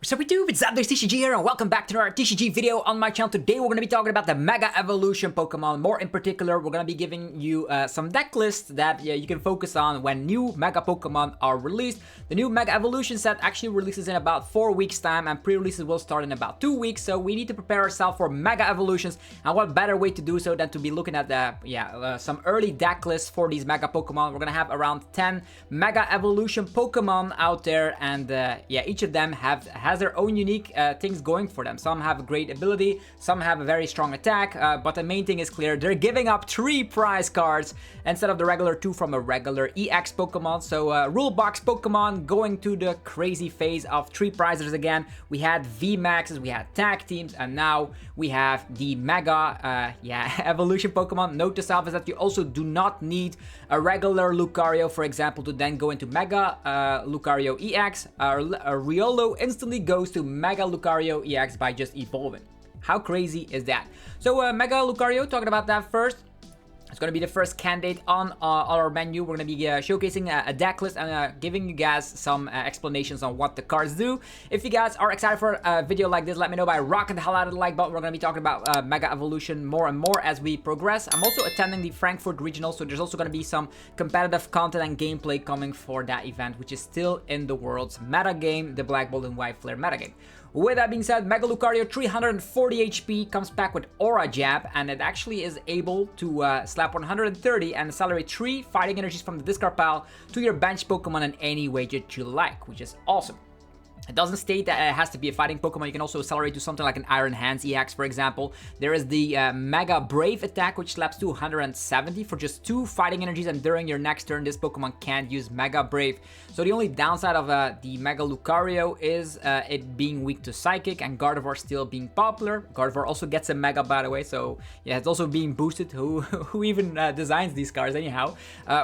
What's up YouTube, it's ZapdosTCG here and welcome back to another TCG video on my channel. Today we're going to be talking about the Mega Evolution Pokemon. More in particular, we're going to be giving you some deck lists that you can focus on when new Mega Pokemon are released. The new Mega Evolution set actually releases in about 4 weeks time and pre-releases will start in about 2 weeks. So we need to prepare ourselves for Mega Evolutions, and what better way to do so than to be looking at some early deck lists for these Mega Pokemon. We're going to have around 10 Mega Evolution Pokemon out there, and each of them has their own unique things going for them. Some have a great ability, some have a very strong attack, but the main thing is clear. They're giving up 3 prize cards instead of the regular 2 from a regular EX Pokemon. So rule box Pokemon going to the crazy phase of 3 prizes again. We had VMAXs, we had tag teams, and now we have the Mega Evolution Pokemon. Note to self is that you also do not need a regular Lucario, for example, to then go into Mega Lucario EX. Riolo instantly goes to Mega Lucario EX by just evolving. How crazy is that? So Mega Lucario, talking about that first. It's going to be the first candidate on our menu. We're going to be showcasing a deck list and giving you guys some explanations on what the cards do. If you guys are excited for a video like this, let me know by rocking the hell out of the like button. We're going to be talking about Mega Evolution more and more as we progress. I'm also attending the Frankfurt Regional, so there's also going to be some competitive content and gameplay coming for that event, which is still in the world's meta game, the Black Bolt and White Flare meta game. With that being said, Mega Lucario 340 HP comes back with Aura Jab, and it actually is able to slap 130 and accelerate 3 fighting energies from the discard pile to your bench Pokemon in any way that you like, which is awesome. It doesn't state that it has to be a fighting Pokemon. You can also accelerate to something like an Iron Hands EX, for example. There is the Mega Brave attack, which slaps to 170 for just 2 fighting energies, and during your next turn, this Pokemon can't use Mega Brave. So the only downside of the Mega Lucario is it being weak to Psychic, and Gardevoir still being popular. Gardevoir also gets a Mega, by the way, so yeah, it's also being boosted. Who even designs these cards anyhow?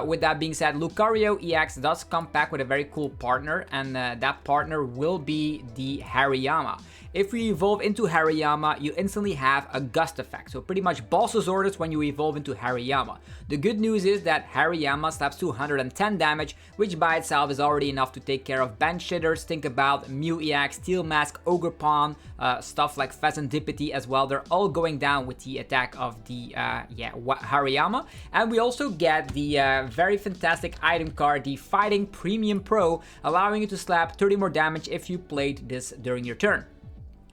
With that being said, Lucario EX does come back with a very cool partner, and that partner will be the Hariyama. If you evolve into Hariyama, you instantly have a gust effect. So pretty much bosses orders when you evolve into Hariyama. The good news is that Hariyama slaps 210 damage, which by itself is already enough to take care of bench shitters. Think about Mew EX, Steel Mask, Ogerpon, stuff like Pheasantipity as well. They're all going down with the attack of the Hariyama. And we also get the very fantastic item card, the Fighting Premium Pro, allowing you to slap 30 more damage if you played this during your turn.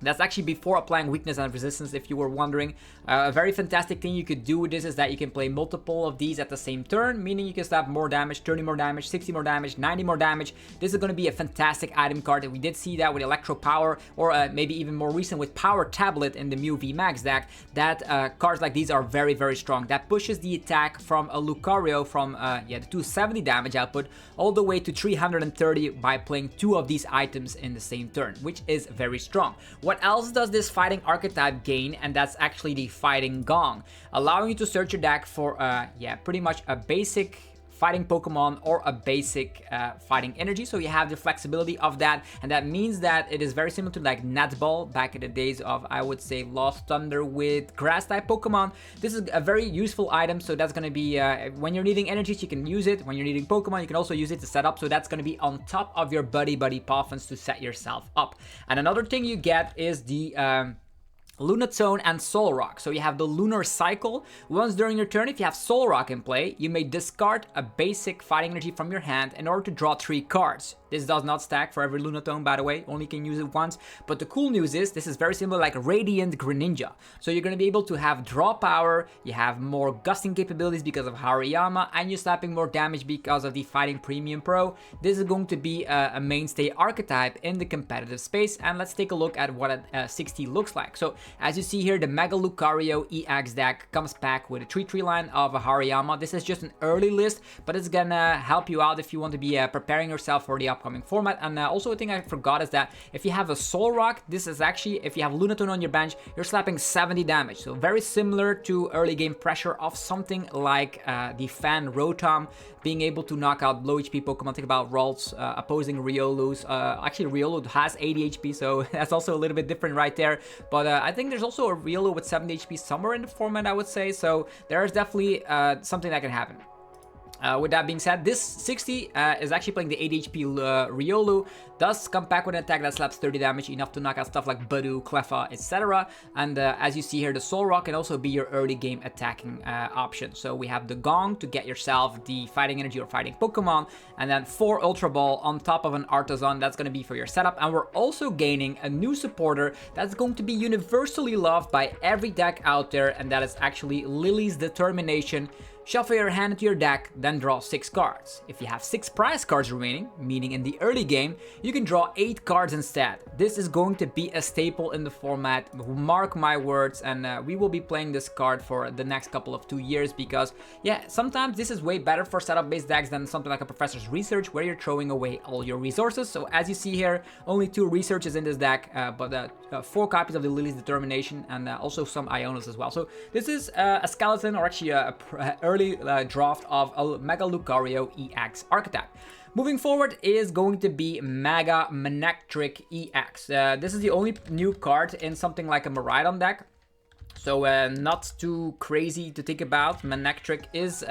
That's actually before applying weakness and resistance, if you were wondering. A very fantastic thing you could do with this is that you can play multiple of these at the same turn, meaning you can slap more damage, 30 more damage, 60 more damage, 90 more damage. This is going to be a fantastic item card. We did see that with Electro Power, or maybe even more recent with Power Tablet in the Mew VMAX deck, that cards like these are very, very strong. That pushes the attack from a Lucario from the 270 damage output all the way to 330 by playing 2 of these items in the same turn, which is very strong. What else does this fighting archetype gain? And that's actually the Fighting Gong, allowing you to search your deck for pretty much a basic fighting Pokemon or a basic fighting energy. So you have the flexibility of that, and that means that it is very similar to like Netball back in the days of, I would say, Lost Thunder with grass type Pokemon. This is a very useful item, so that's going to be when you're needing energies, you can use it. When you're needing Pokemon, you can also use it to set up, so that's going to be on top of your buddy Poffins to set yourself up. And another thing you get is the Lunatone and Solrock. So you have the Lunar Cycle. Once during your turn, if you have Solrock in play, you may discard a basic fighting energy from your hand in order to draw 3 cards. This does not stack for every Lunatone, by the way, only can use it once. But the cool news is this is very similar like Radiant Greninja. So you're going to be able to have draw power, you have more gusting capabilities because of Hariyama, and you're slapping more damage because of the Fighting Premium Pro. This is going to be a mainstay archetype in the competitive space, and let's take a look at what a 60 looks like. So as you see here, the Mega Lucario EX deck comes back with a 3-3 line of a Hariyama. This is just an early list, but it's gonna help you out if you want to be preparing yourself for the upcoming format. And also a thing I forgot is that if you have a Solrock, this is actually, if you have Lunatone on your bench, you're slapping 70 damage. So very similar to early game pressure of something like the Fan Rotom, being able to knock out low HP Pokemon. Think about Ralts opposing Riolus. Actually, Riolu has 80 HP, so that's also a little bit different right there. But I think there's also a Riolu with 70 HP somewhere in the format, I would say. So there is definitely something that can happen. With that being said, this 60 is actually playing the 8 HP Riolu, does come back with an attack that slaps 30 damage, enough to knock out stuff like Budu, Cleffa, etc. And as you see here, the Soul Rock can also be your early game attacking option. So we have the Gong to get yourself the fighting energy or fighting Pokemon, and then 4 Ultra Ball on top of an Artisan, that's going to be for your setup. And we're also gaining a new supporter that's going to be universally loved by every deck out there, and that is actually Lily's Determination. Shuffle your hand into your deck, then draw 6 cards. If you have 6 prize cards remaining, meaning in the early game, you can draw 8 cards instead. This is going to be a staple in the format, mark my words, and we will be playing this card for the next couple of 2 years because, yeah, sometimes this is way better for setup-based decks than something like a Professor's Research where you're throwing away all your resources. So as you see here, only 2 researches in this deck, but 4 copies of the Lily's Determination and also some Ionos as well. So this is a skeleton, or actually a early draft of a Mega Lucario EX archetype. Moving forward is going to be Mega Manectric EX. This is the only new card in something like a Miraidon deck. So not too crazy to think about. Manectric is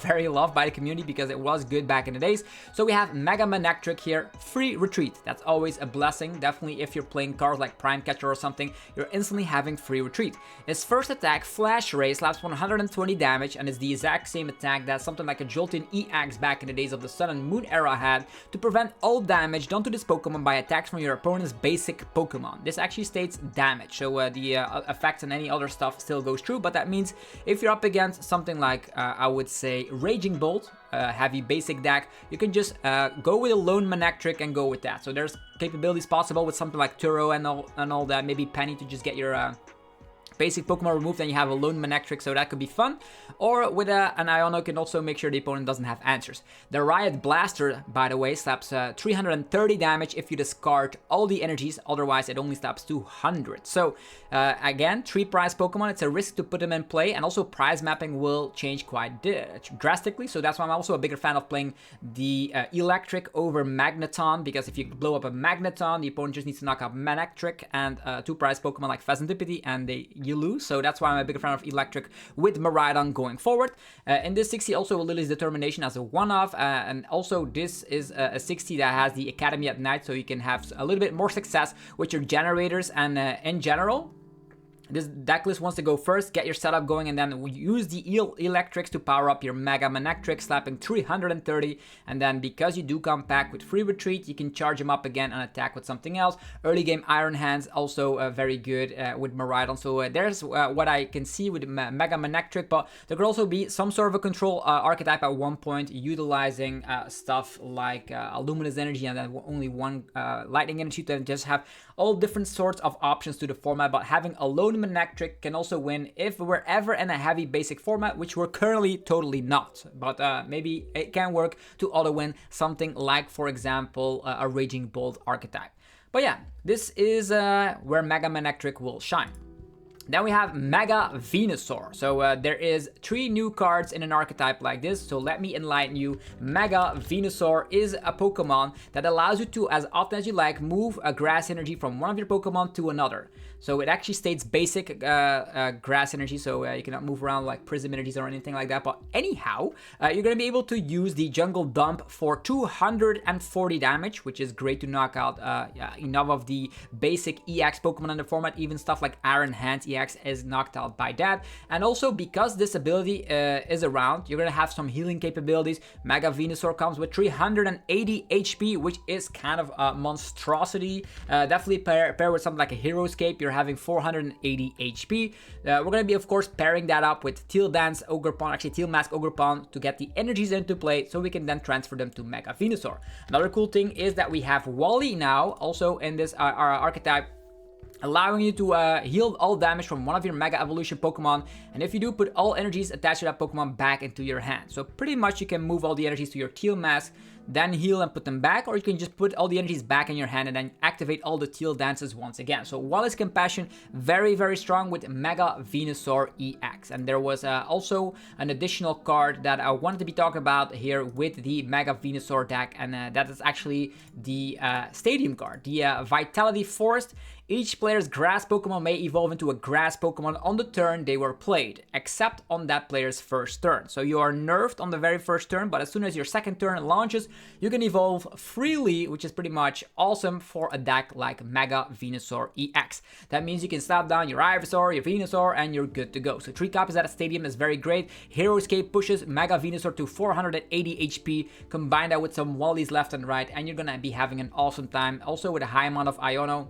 very loved by the community because it was good back in the days. So we have Mega Manectric here, free retreat. That's always a blessing. Definitely if you're playing cards like Prime Catcher or something, you're instantly having free retreat. His first attack, Flash Ray, slaps 120 damage and is the exact same attack that something like a Jolteon EX back in the days of the Sun and Moon era had to prevent all damage done to this Pokemon by attacks from your opponent's basic Pokemon. This actually states damage, so the effects and any other stuff still goes through, but that means if you're up against something like I would say Raging Bolt, heavy basic deck, you can just go with a lone Manectric and go with that. So there's capabilities possible with something like Turo and all that, maybe Penny to just get your basic Pokemon removed, then you have a lone Manectric, so that could be fun. Or with an Iono can also make sure the opponent doesn't have answers. The Riot Blaster, by the way, slaps 330 damage if you discard all the energies, otherwise it only slaps 200. So again, 3 prize Pokemon, it's a risk to put them in play, and also prize mapping will change quite drastically, so that's why I'm also a bigger fan of playing the Electric over Magneton, because if you blow up a Magneton, the opponent just needs to knock out Manectric and 2 prize Pokemon like Pheasantipede, and you lose. So that's why I'm a bigger fan of Electric with Miraidon going forward. In this 60 also Lily's Determination as a one-off, and also this is a 60 that has the Academy at night, so you can have a little bit more success with your generators, and in general this Decklist wants to go first, get your setup going, and then use the Electrics to power up your Mega Manectric, slapping 330, and then because you do come back with free retreat, you can charge him up again and attack with something else. Early game Iron Hands, also very good with Miraidon, so there's what I can see with Mega Manectric, but there could also be some sort of a control archetype at one point, utilizing stuff like Luminous Energy and then only one Lightning Energy to just have all different sorts of options to the format, but having a lone Manectric can also win if we're ever in a heavy basic format, which we're currently totally not, but maybe it can work to auto-win something like, for example, a Raging Bolt archetype. But yeah, this is where Mega Manectric will shine. Then we have Mega Venusaur. So there is 3 new cards in an archetype like this. So let me enlighten you. Mega Venusaur is a Pokemon that allows you to, as often as you like, move a grass energy from one of your Pokemon to another. So it actually states basic grass energy, so you cannot move around like prism energies or anything like that. But anyhow, you're going to be able to use the Jungle Dump for 240 damage, which is great to knock out enough of the basic EX Pokemon in the format. Even stuff like Iron Hands EX is knocked out by that. And also because this ability is around, you're going to have some healing capabilities. Mega Venusaur comes with 380 HP, which is kind of a monstrosity. Definitely pair with something like a Hero Escape. You're having 480 HP. We're going to be, of course, pairing that up with Teal Dance Ogerpon, actually Teal Mask Ogerpon, to get the energies into play, so we can then transfer them to Mega Venusaur. Another cool thing is that we have Wally now, also in this archetype, allowing you to heal all damage from one of your Mega Evolution Pokemon, and if you do, put all energies attached to that Pokemon back into your hand. So pretty much you can move all the energies to your Teal Mask, then heal and put them back, or you can just put all the energies back in your hand and then activate all the Teal Dances once again. So Wally's Compassion, very, very strong with Mega Venusaur EX. And there was also an additional card that I wanted to be talking about here with the Mega Venusaur deck, and that is actually the Stadium card, the Vitality Forest. Each player's grass Pokemon may evolve into a grass Pokemon on the turn they were played, except on that player's first turn. So you are nerfed on the very first turn, but as soon as your second turn launches, you can evolve freely, which is pretty much awesome for a deck like Mega Venusaur EX. That means you can slap down your Ivysaur, your Venusaur, and you're good to go. So 3 copies at a stadium is very great. Hero Escape pushes Mega Venusaur to 480 HP. Combine that with some Wallies left and right, and you're gonna be having an awesome time. Also with a high amount of Iono.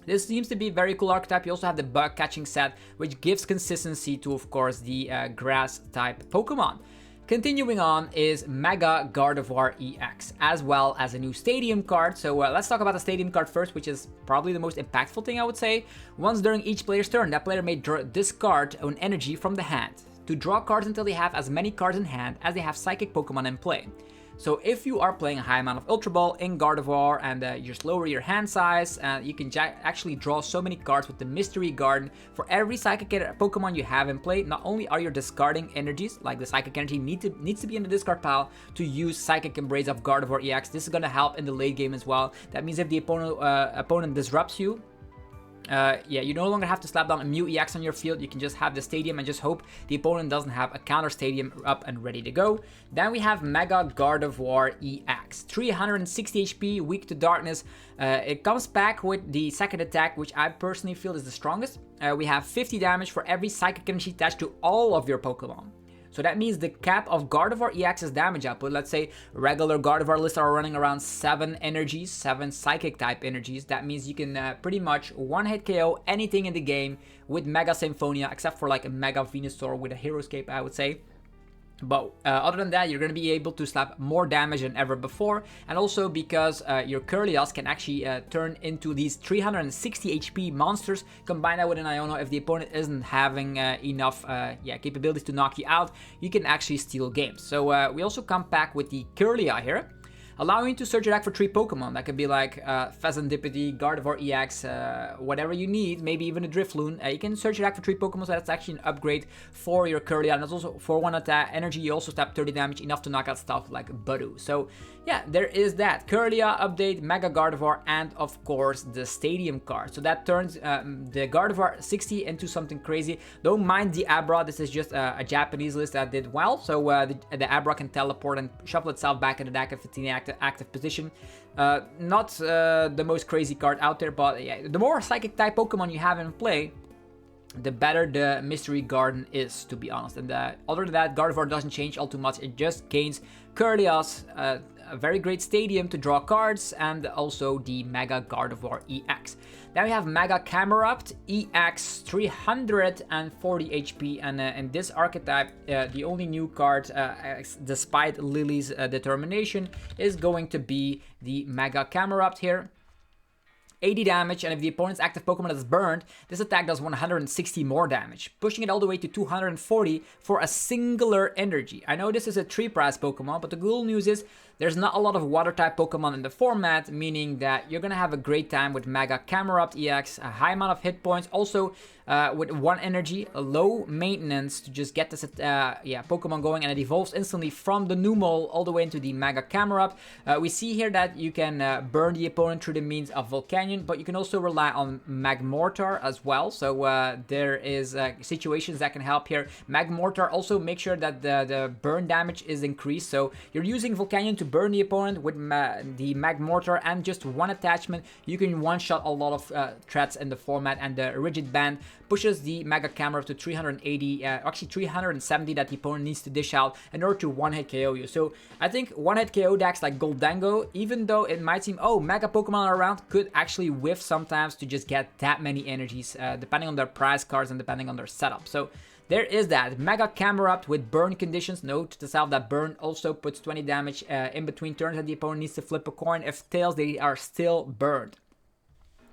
This seems to be a very cool archetype. You also have the bug catching set, which gives consistency to, of course, the grass type Pokemon. Continuing on is Mega Gardevoir EX, as well as a new stadium card. So let's talk about the stadium card first, which is probably the most impactful thing, I would say. Once during each player's turn, that player may discard an energy from the hand to draw cards until they have as many cards in hand as they have psychic Pokemon in play. So if you are playing a high amount of Ultra Ball in Gardevoir and you just lower your hand size, you can actually draw so many cards with the Mystery Garden. For every Psychic Pokemon you have in play, not only are you discarding energies, like the Psychic Energy needs to be in the discard pile to use Psychic Embrace of Gardevoir EX. This is going to help in the late game as well. That means if the opponent disrupts you, yeah, you no longer have to slap down a Mew EX on your field. You can just have the stadium and just hope the opponent doesn't have a counter stadium up and ready to go. Then we have Mega Gardevoir EX, 360 HP, weak to darkness. It comes back with the second attack, which I personally feel is the strongest. We have 50 damage for every Psychic Energy attached to all of your Pokemon. So that means the cap of Gardevoir EX's damage output, let's say regular Gardevoir lists are running around 7 energies, 7 psychic type energies. That means you can pretty much one-hit KO anything in the game with Mega Symphonia, except for like a Mega Venusaur with a Hero Escape, I would say. But other than that, you're going to be able to slap more damage than ever before. And also because your Curlias can actually turn into these 360 HP monsters. Combine that with an Iono. If the opponent isn't having enough capabilities to knock you out, you can actually steal games. So we also come back with the Curlia here, allowing you to search your deck for 3 Pokemon. That could be like Pheasantipity, Gardevoir EX, whatever you need, maybe even a Drifloon. You can search your deck for 3 Pokemon, so that's actually an upgrade for your Curlia. And that's also for 1 attack energy, you also tap 30 damage, enough to knock out stuff like Budu. So yeah, there is that. Curlia update, Mega Gardevoir, and of course the Stadium card. So that turns the Gardevoir 60 into something crazy. Don't mind the Abra, this is just a Japanese list that did well. So the Abra can teleport and shuffle itself back in the deck if it's in the active position. Not the most crazy card out there, but yeah, the more Psychic type Pokemon you have in play, the better the Mystery Garden is, to be honest. And other than that, Gardevoir doesn't change all too much. It just gains Curlias, a very great stadium to draw cards, and also the Mega Gardevoir EX. Then we have Mega Camerupt EX, 340 HP, and in this archetype, the only new card, despite Lily's determination, is going to be the Mega Camerupt here. 80 damage, and if the opponent's active Pokemon is burned, this attack does 160 more damage, pushing it all the way to 240 for a singular energy. I know this is a 3-prize Pokemon, but the cool news is there's not a lot of water-type Pokemon in the format, meaning that you're gonna have a great time with Mega Camerupt EX, a high amount of hit points, also with 1 energy, a low maintenance to just get this Pokemon going, and it evolves instantly from the Numel all the way into the Mega Camerupt. We see here that you can burn the opponent through the means of Volcanion, but you can also rely on Magmortar as well. So there is situations that can help here. Magmortar also make sure that the burn damage is increased. So you're using Volcanion to burn the opponent with the Magmortar, and just 1 attachment, you can one-shot a lot of threats in the format, and the Rigid Band pushes the Mega Camerupt to 380, actually 370 that the opponent needs to dish out in order to one-hit KO you. So I think one-hit KO decks like Goldango, even though it might seem, oh, Mega Pokemon are around, could actually whiff sometimes to just get that many energies, depending on their prize cards and depending on their setup. So there is that. Mega Camerupt with burn conditions. Note to self that burn also puts 20 damage in between turns, and the opponent needs to flip a coin. If tails, they are still burned.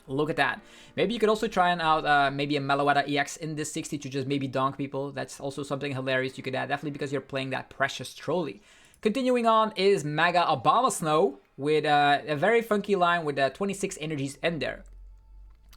Look at that. Maybe you could also try out maybe a Meloetta EX in this 60 to just maybe donk people. That's also something hilarious you could add, definitely because you're playing that precious trolley. Continuing on is Mega Abomasnow with a very funky line with 26 energies in there.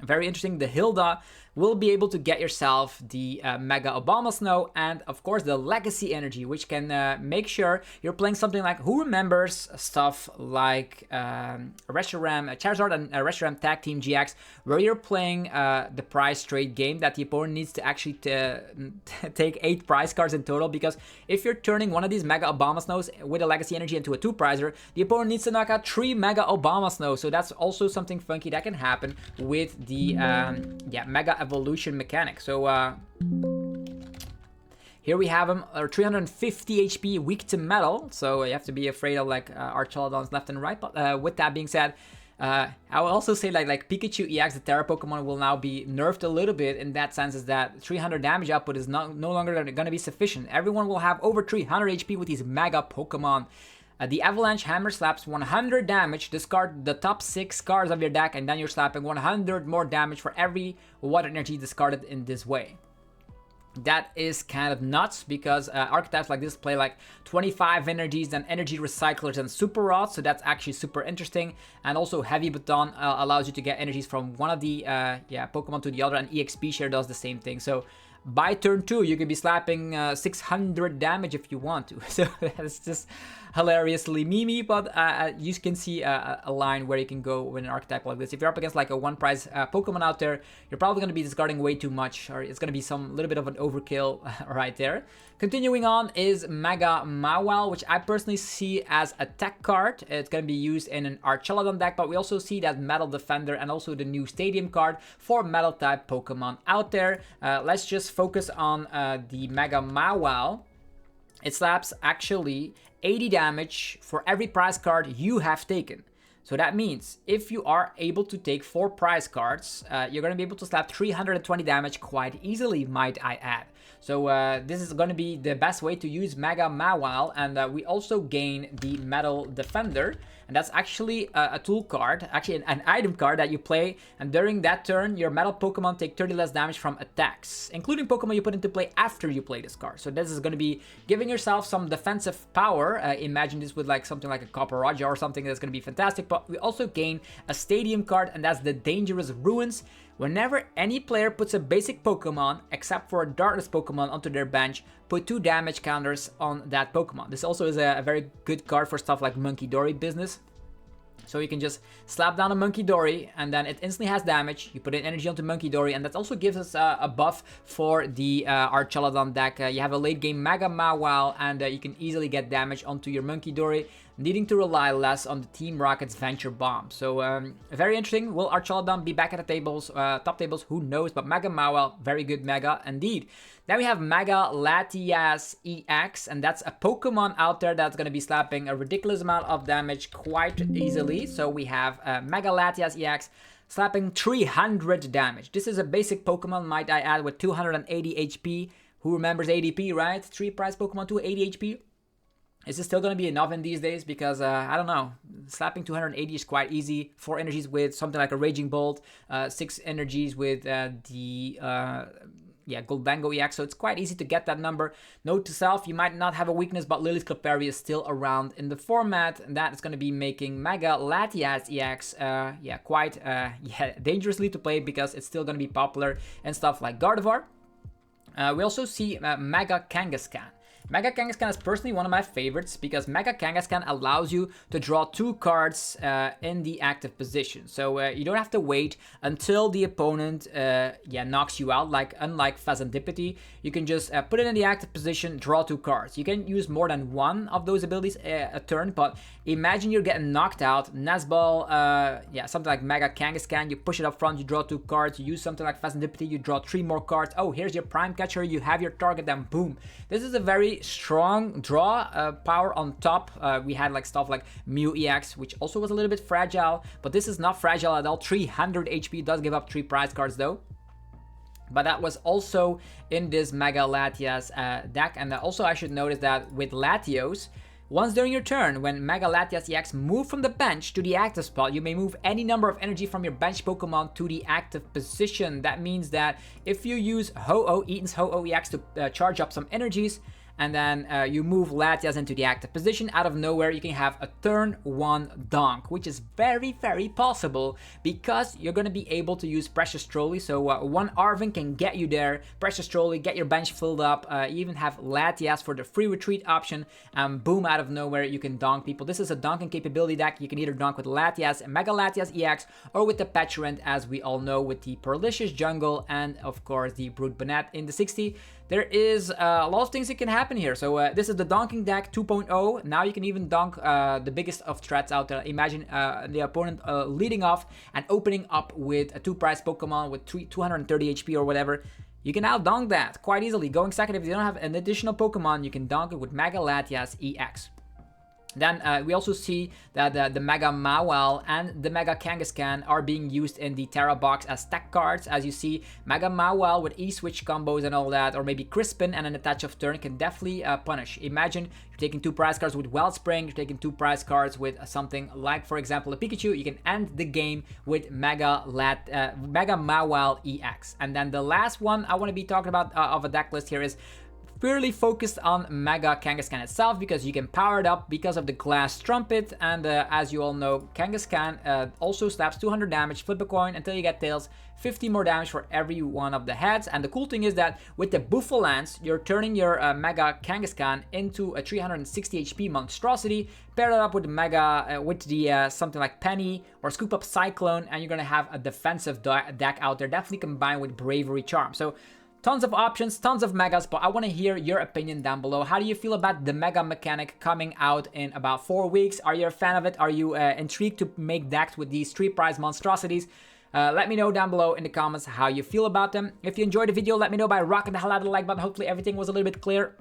Very interesting. The Hilda will be able to get yourself the Mega Abomasnow and of course the Legacy Energy, which can make sure you're playing something like Who Remembers, stuff like Reshiram, Charizard and Reshiram Tag Team GX, where you're playing the prize trade game that the opponent needs to actually take 8 prize cards in total, because if you're turning one of these Mega Abomasnows with a Legacy Energy into a 2-prizer, the opponent needs to knock out 3 Mega Abomasnow. So that's also something funky that can happen with the Mega Evolution mechanic. So here we have him, 350 HP, weak to metal, so you have to be afraid of like Archelodons left and right. But with that being said, I will also say like Pikachu EX, the Terra Pokemon, will now be nerfed a little bit in that sense, is that 300 damage output is no longer going to be sufficient. Everyone will have over 300 HP with these Mega Pokemon. The Avalanche Hammer slaps 100 damage, discard the top 6 cards of your deck, and then you're slapping 100 more damage for every water energy discarded in this way. That is kind of nuts, because archetypes like this play like 25 energies and energy recyclers and super rods, so that's actually super interesting. And also Heavy Baton allows you to get energies from one of the Pokemon to the other, and EXP Share does the same thing. So by turn 2, you could be slapping 600 damage if you want to. So that's just hilariously memey, but you can see a line where you can go with an archetype like this. If you're up against like a 1-prize Pokemon out there, you're probably going to be discarding way too much, or it's going to be some little bit of an overkill right there. Continuing on is Mega Mawile, which I personally see as a tech card. It's going to be used in an Archelodon deck, but we also see that Metal Defender and also the new Stadium card for Metal type Pokemon out there. Let's just focus on the Mega Mawile. It slaps actually 80 damage for every prize card you have taken. So that means if you are able to take 4 prize cards, you're going to be able to slap 320 damage quite easily, might I add. So this is going to be the best way to use Mega Mawile, and we also gain the Metal Defender, and that's actually a tool card, actually an item card that you play, and during that turn, your Metal Pokemon take 30 less damage from attacks, including Pokemon you put into play after you play this card. So this is going to be giving yourself some defensive power. Imagine this with like something like a Copper Raja or something that's going to be fantastic, but we also gain a Stadium card, and that's the Dangerous Ruins. Whenever any player puts a basic Pokemon, except for a Darkness Pokemon, onto their bench, put 2 damage counters on that Pokemon. This also is a very good card for stuff like Monkey Dory business. So you can just slap down a Monkey Dory, and then it instantly has damage. You put in energy onto Monkey Dory, and that also gives us a buff for the Archelodon deck. You have a late game Mega Mawile, and you can easily get damage onto your Monkey Dory, needing to rely less on the Team Rocket's Venture Bomb. So very interesting. Will Archelodon be back at the tables, top tables? Who knows? But Mega Mawile, very good Mega indeed. Then we have Mega Latias EX, and that's a Pokemon out there that's going to be slapping a ridiculous amount of damage quite easily. So we have Mega Latias EX slapping 300 damage. This is a basic Pokemon, might I add, with 280 HP. Who remembers ADP, right? 3 prize Pokemon, 280 HP. Is this still going to be enough in these days? Because, I don't know, slapping 280 is quite easy. 4 energies with something like a Raging Bolt, 6 energies with Goldango EX, so it's quite easy to get that number. Note to self, you might not have a weakness, but Lily's Clefairy is still around in the format, and that is going to be making Mega Latias EX, quite dangerously to play, because it's still going to be popular and stuff like Gardevoir. We also see Mega Kangaskan. Mega Kangaskan is personally one of my favorites, because Mega Kangaskan allows you to draw 2 cards in the active position. So you don't have to wait until the opponent knocks you out. Like, unlike Phazandipity, you can just put it in the active position, draw 2 cards. You can use more than one of those abilities a turn, but imagine you're getting knocked out. Nazball, something like Mega Kangaskan, you push it up front, you draw 2 cards. You use something like Phazandipity, you draw 3 more cards. Oh, here's your Prime Catcher, you have your target, then boom. This is a very strong draw power on top. We had like stuff like Mew EX, which also was a little bit fragile, but this is not fragile at all. 300 HP, does give up 3 prize cards though. But that was also in this Mega Latias deck. And also I should notice that with Latios, once during your turn, when Mega Latias EX move from the bench to the active spot, you may move any number of energy from your bench Pokemon to the active position. That means that if you use Ho-Oh, Eaton's Ho-Oh EX to charge up some energies, and then you move Latias into the active position. Out of nowhere, you can have a turn 1 donk, which is very, very possible because you're going to be able to use Precious Trolley. So one Arven can get you there, Precious Trolley, get your bench filled up. You even have Latias for the free retreat option, and boom, out of nowhere, you can donk people. This is a donking capability deck. You can either donk with Latias, Mega Latias EX, or with the Petulant, as we all know, with the Perlicious Jungle and, of course, the Brute Bonnet in the 60. There is a lot of things that can happen here. So this is the donking deck 2.0. Now you can even donk the biggest of threats out there. Imagine the opponent leading off and opening up with a 2-price Pokemon with 230 HP or whatever. You can now donk that quite easily. Going second, if you don't have an additional Pokemon, you can donk it with Mega Latias EX. Then we also see that the Mega Mawile and the Mega Kangaskan are being used in the Terra box as tech cards. As you see, Mega Mawile with E-Switch combos and all that, or maybe Crispin and an attach of turn can definitely punish. Imagine you're taking 2 prize cards with Wellspring, you're taking 2 prize cards with something like, for example, a Pikachu. You can end the game with Mega Mawile EX. And then the last one I want to be talking about of a deck list here is purely focused on Mega Kangaskan itself, because you can power it up because of the Glass Trumpet, and as you all know, Kangaskan also slaps 200 damage, flip a coin until you get tails, 50 more damage for every one of the heads. And the cool thing is that with the Buffalance, you're turning your Mega Kangaskan into a 360 HP monstrosity, pair it up with Mega, with the something like Penny or Scoop Up Cyclone, and you're gonna have a defensive deck out there, definitely combined with Bravery Charm. So tons of options, tons of megas, but I want to hear your opinion down below. How do you feel about the mega mechanic coming out in about 4 weeks? Are you a fan of it? Are you intrigued to make decks with these 3-prize monstrosities? Let me know down below in the comments how you feel about them. If you enjoyed the video, let me know by rocking the hell out of the like button. Hopefully everything was a little bit clear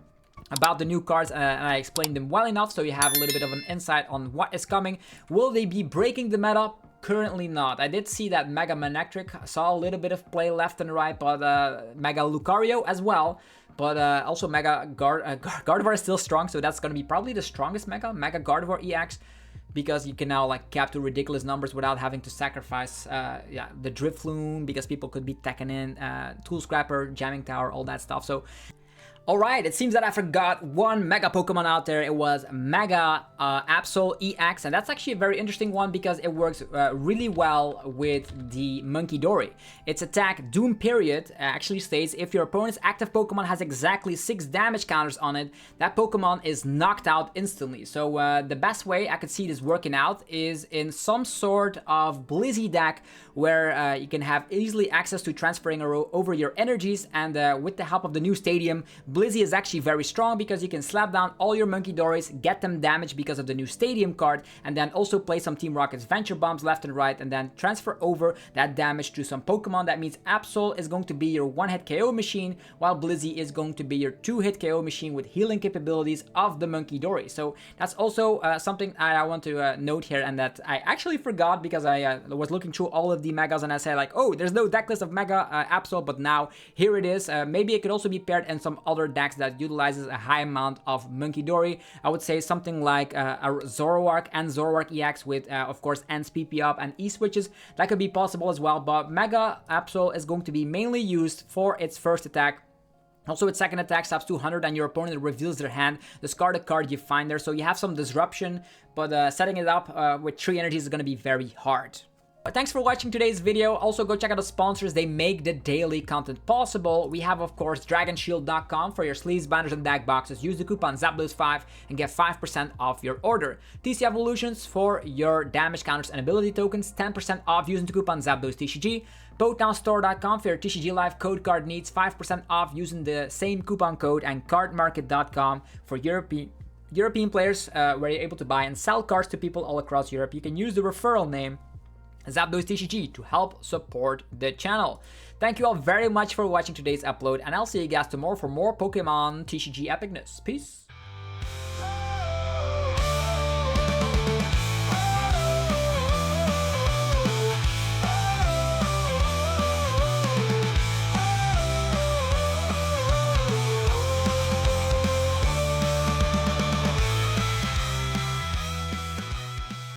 about the new cards, and I explained them well enough so you have a little bit of an insight on what is coming. Will they be breaking the meta? Currently not. I did see that Mega Manectric saw a little bit of play left and right, but Mega Lucario as well. But also Mega Gardevoir is still strong, so that's going to be probably the strongest Mega Gardevoir EX, because you can now like cap to ridiculous numbers without having to sacrifice the Drifloon, because people could be teching in Tool Scrapper, Jamming Tower, all that stuff. So alright, it seems that I forgot one Mega Pokemon out there. It was Mega Absol EX, and that's actually a very interesting one because it works really well with the Munkidori. Its attack Doom Period actually states if your opponent's active Pokemon has exactly 6 damage counters on it, that Pokemon is knocked out instantly. So the best way I could see this working out is in some sort of Blizzy deck where you can have easily access to transferring over your energies, and with the help of the new stadium, Blizzy is actually very strong because you can slap down all your Munkidoris, get them damaged because of the new Stadium card, and then also play some Team Rocket's Venture Bombs left and right, and then transfer over that damage to some Pokemon. That means Absol is going to be your 1-hit KO machine, while Blizzy is going to be your 2-hit KO machine with healing capabilities of the Munkidori. So that's also something I want to note here, and that I actually forgot because I was looking through all of the Megas and I said like, oh, there's no deck list of Mega Absol, but now here it is. Maybe it could also be paired in some other decks that utilizes a high amount of Munkidori. I would say something like a Zoroark and Zoroark EX with, of course, Ents PP up and E-switches. That could be possible as well, but Mega Absol is going to be mainly used for its first attack. Also, its second attack stops 200 and your opponent reveals their hand. Discard a card you find there, so you have some disruption, but setting it up with 3 energies is going to be very hard. Thanks for watching today's video. Also, go check out the sponsors. They make the daily content possible. We have, of course, DragonShield.com for your sleeves, binders, and deck boxes. Use the coupon ZapdosTCG and get 5% off your order. TC Evolutions for your damage counters and ability tokens. 10% off using the coupon ZapdosTCG. PokemonStore.com for your TCG Live code card needs. 5% off using the same coupon code. And CARDMARKET.com for European players where you're able to buy and sell cards to people all across Europe. You can use the referral name ZapdosTCG to help support the channel. Thank you all very much for watching today's upload, and I'll see you guys tomorrow for more Pokemon TCG epicness. Peace.